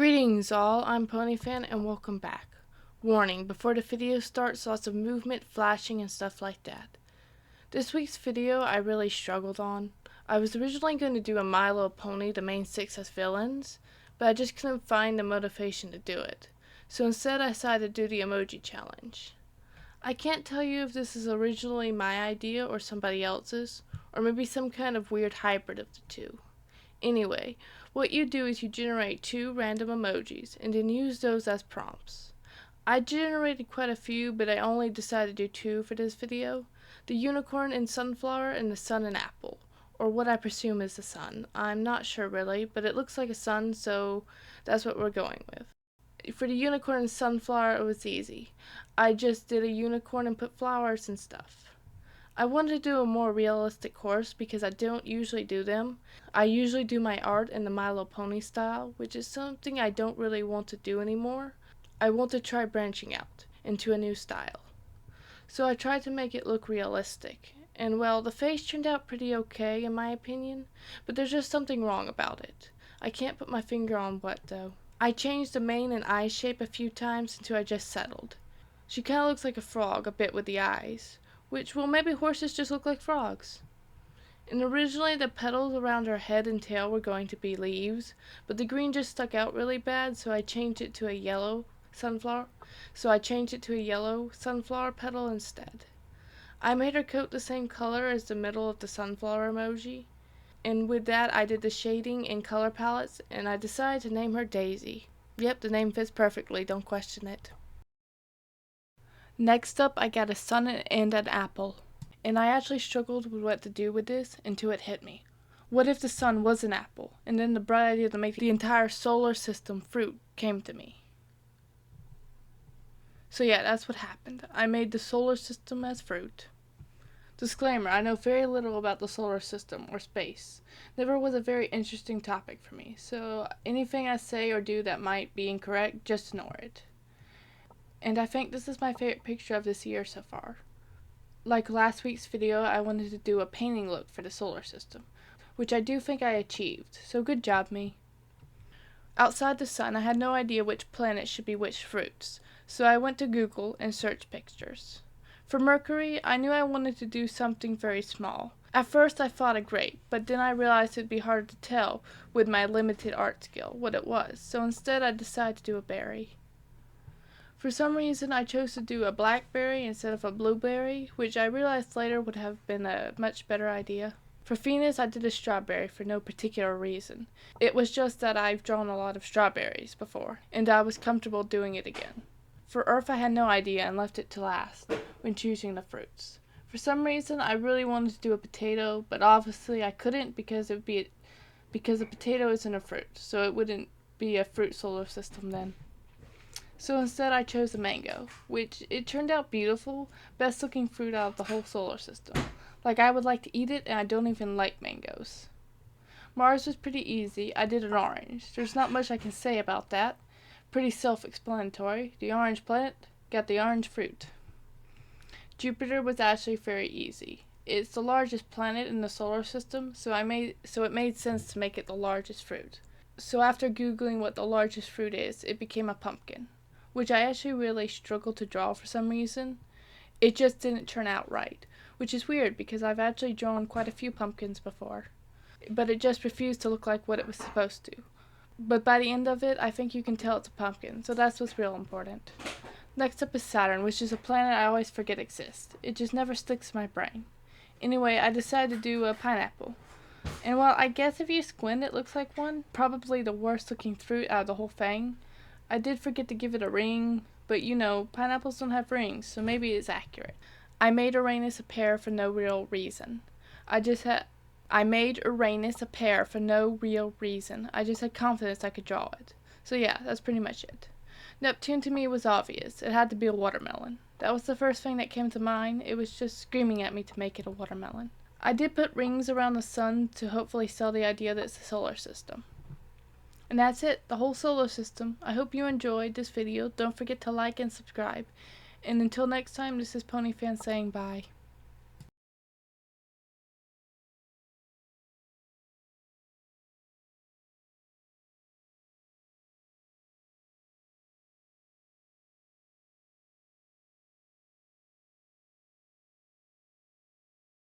Greetings all, I'm Ponyfan and welcome back. Warning, before the video starts, lots of movement, flashing and stuff like that. This week's video I really struggled on. I was originally going to do a My Little Pony, the main 6 as villains, but I just couldn't find the motivation to do it. So instead I decided to do the emoji challenge. I can't tell you if this is originally my idea or somebody else's, or maybe some kind of weird hybrid of the two. Anyway, what you do is you generate 2 random emojis and then use those as prompts. I generated quite a few, but I only decided to do 2 for this video. The unicorn and sunflower and the sun and apple, or what I presume is the sun. I'm not sure really, but it looks like a sun, so that's what we're going with. For the unicorn and sunflower, it was easy. I just did a unicorn and put flowers and stuff. I wanted to do a more realistic horse because I don't usually do them. I usually do my art in the My Little Pony style, which is something I don't really want to do anymore. I want to try branching out into a new style. So I tried to make it look realistic. And well, the face turned out pretty okay in my opinion, but there's just something wrong about it. I can't put my finger on what though. I changed the mane and eye shape a few times until I just settled. She kinda looks like a frog a bit with the eyes. Which, well, maybe horses just look like frogs. And originally the petals around her head and tail were going to be leaves, but the green just stuck out really bad, so I changed it to a yellow sunflower petal instead. I made her coat the same color as the middle of the sunflower emoji, and with that I did the shading and color palettes, and I decided to name her Daisy. Yep, the name fits perfectly, don't question it. Next up, I got a sun and an apple, and I actually struggled with what to do with this until it hit me. What if the sun was an apple? And then the bright idea to make the entire solar system fruit came to me. So yeah, that's what happened. I made the solar system as fruit. Disclaimer, I know very little about the solar system or space. Never was a very interesting topic for me, so anything I say or do that might be incorrect, just ignore it. And I think this is my favorite picture of this year so far. Like last week's video, I wanted to do a painting look for the solar system, which I do think I achieved, so good job me. Outside the sun, I had no idea which planets should be which fruits, so I went to Google and searched pictures. For Mercury, I knew I wanted to do something very small. At first I thought a grape, but then I realized it'd be hard to tell with my limited art skill what it was, so instead I decided to do a berry. For some reason, I chose to do a blackberry instead of a blueberry, which I realized later would have been a much better idea. For Venus, I did a strawberry for no particular reason. It was just that I've drawn a lot of strawberries before, and I was comfortable doing it again. For Earth, I had no idea and left it to last when choosing the fruits. For some reason, I really wanted to do a potato, but obviously I couldn't because a potato isn't a fruit, so it wouldn't be a fruit solar system then. So instead I chose a mango, which it turned out beautiful, best looking fruit out of the whole solar system. Like I would like to eat it and I don't even like mangoes. Mars was pretty easy, I did an orange. There's not much I can say about that. Pretty self-explanatory. The orange planet, got the orange fruit. Jupiter was actually very easy. It's the largest planet in the solar system, so it made sense to make it the largest fruit. So after googling what the largest fruit is, it became a pumpkin, which I actually really struggled to draw for some reason. It just didn't turn out right, which is weird because I've actually drawn quite a few pumpkins before, but it just refused to look like what it was supposed to. But by the end of it, I think you can tell it's a pumpkin, so that's what's real important. Next up is Saturn, which is a planet I always forget exists. It just never sticks in my brain. Anyway, I decided to do a pineapple. And while I guess if you squint it looks like one, probably the worst looking fruit out of the whole thing, I did forget to give it a ring, but you know, pineapples don't have rings, so maybe it's accurate. I made Uranus a pear for no real reason. I just had confidence I could draw it. So yeah, that's pretty much it. Neptune to me was obvious. It had to be a watermelon. That was the first thing that came to mind. It was just screaming at me to make it a watermelon. I did put rings around the sun to hopefully sell the idea that it's a solar system. And that's it, the whole solar system. I hope you enjoyed this video. Don't forget to like and subscribe. And until next time, this is Ponyfan saying bye.